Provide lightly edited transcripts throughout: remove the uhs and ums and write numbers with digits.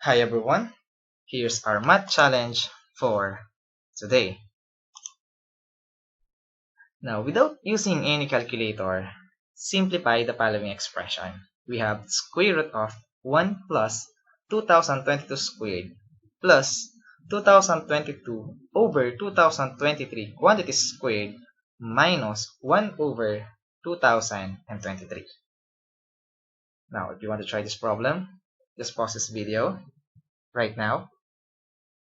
Hi everyone, here's our math challenge for today. Now, without using any calculator, simplify the following expression. We have square root of 1 plus 2022 squared plus 2022 over 2023 quantities squared minus 1 over 2023. Now, if you want to try this problem, just pause this video right now.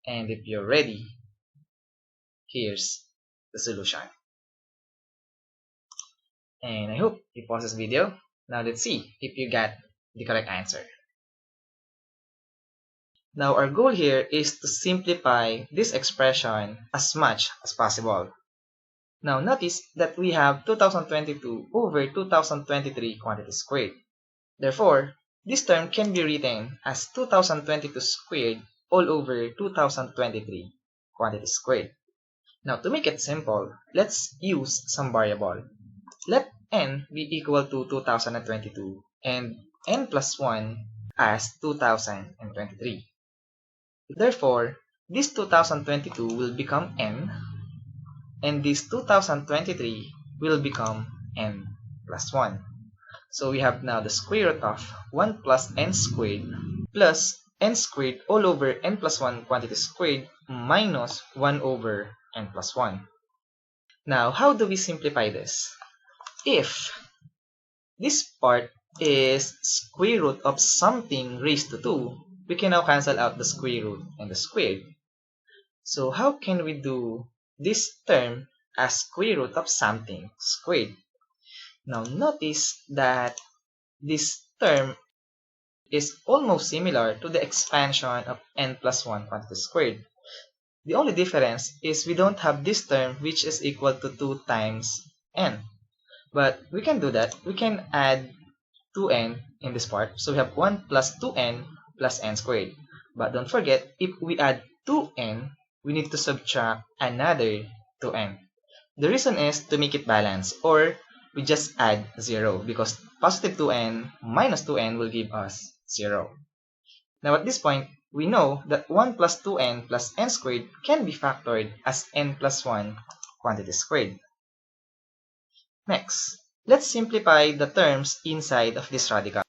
And if you're ready, here's the solution. And I hope you pause this video. Now let's see if you got the correct answer. Now our goal here is to simplify this expression as much as possible. Now notice that we have 2022 over 2023 quantity squared. Therefore, this term can be written as 2022 squared all over 2023 quantity squared. Now to make it simple, let's use some variable. Let n be equal to 2022 and n plus 1 as 2023. Therefore, this 2022 will become n and this 2023 will become n plus 1. So we have now the square root of 1 plus n squared all over n plus 1 quantity squared minus 1 over n plus 1. Now, how do we simplify this? If this part is square root of something raised to 2, we can now cancel out the square root and the squared. So how can we do this term as square root of something squared? Now notice that this term is almost similar to the expansion of n plus 1 quantity squared. The only difference is we don't have this term which is equal to 2 times n. But we can do that. We can add 2n in this part. So we have 1 plus 2n plus n squared. But don't forget, if we add 2n, we need to subtract another 2n. The reason is to make it balance, or we just add 0 because positive 2n minus 2n will give us 0. Now at this point, we know that 1 plus 2n plus n squared can be factored as n plus 1 quantity squared. Next, let's simplify the terms inside of this radical.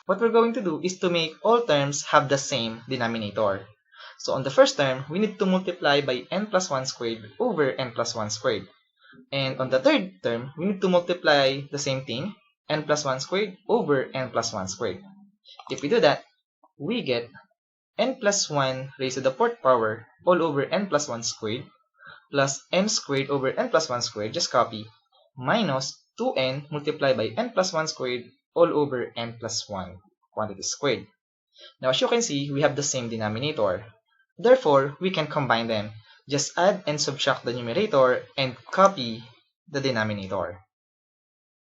What we're going to do is to make all terms have the same denominator. So on the first term, we need to multiply by n plus 1 squared over n plus 1 squared. And on the third term, we need to multiply the same thing, n plus 1 squared over n plus 1 squared. If we do that, we get n plus 1 raised to the fourth power all over n plus 1 squared plus n squared over n plus 1 squared, just copy, minus 2n multiplied by n plus 1 squared all over n plus 1 quantity squared. Now as you can see, we have the same denominator. Therefore, we can combine them. Just add and subtract the numerator and copy the denominator.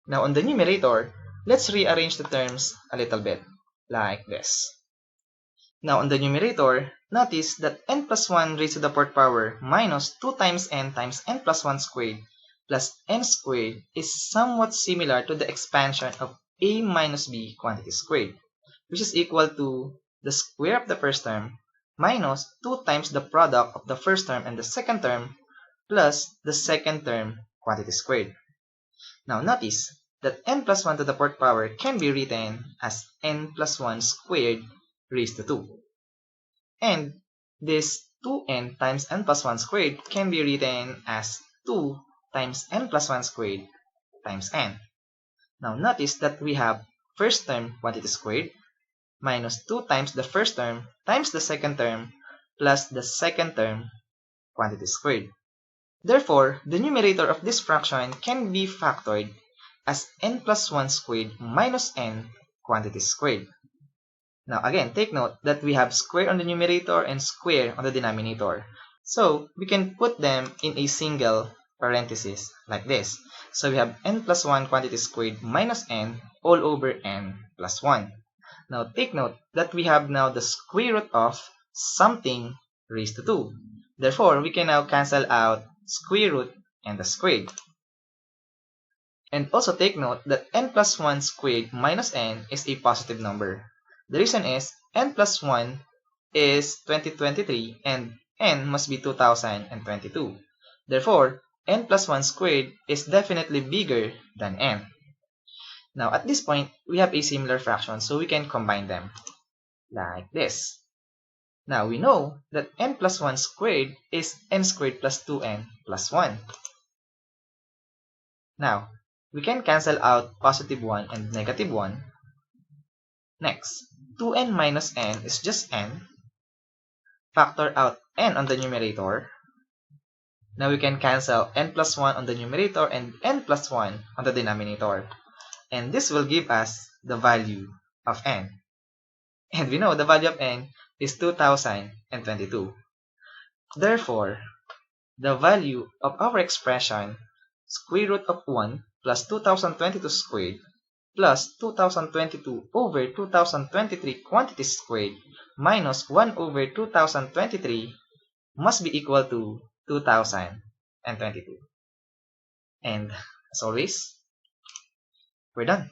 Now on the numerator, let's rearrange the terms a little bit, like this. Now on the numerator, notice that n plus 1 raised to the fourth power minus 2 times n plus 1 squared plus n squared is somewhat similar to the expansion of a minus b quantity squared, which is equal to the square of the first term minus 2 times the product of the first term and the second term plus the second term quantity squared. Now notice that n plus 1 to the fourth power can be written as n plus 1 squared raised to 2. And this 2n times n plus 1 squared can be written as 2 times n plus 1 squared times n. Now notice that we have first term quantity squared minus 2 times the first term times the second term plus the second term quantity squared. Therefore, the numerator of this fraction can be factored as n plus 1 squared minus n quantity squared. Now again, take note that we have square on the numerator and square on the denominator. So we can put them in a single parenthesis like this. So we have n plus 1 quantity squared minus n all over n plus 1. Now take note that we have now the square root of something raised to 2. Therefore, we can now cancel out square root and the squared. And also take note that n plus 1 squared minus n is a positive number. The reason is n plus 1 is 2023 and n must be 2022. Therefore, n plus 1 squared is definitely bigger than n. Now, at this point, we have a similar fraction, so we can combine them like this. Now, we know that n plus 1 squared is n squared plus 2n plus 1. Now, we can cancel out positive 1 and negative 1. Next, 2n minus n is just n. Factor out n on the numerator. Now we can cancel n plus 1 on the numerator and n plus 1 on the denominator. And this will give us the value of n. And we know the value of n is 2022. Therefore, the value of our expression, square root of 1 plus 2022 squared plus 2022 over 2023 quantity squared minus 1 over 2023 must be equal to 2022. And as always, we're done.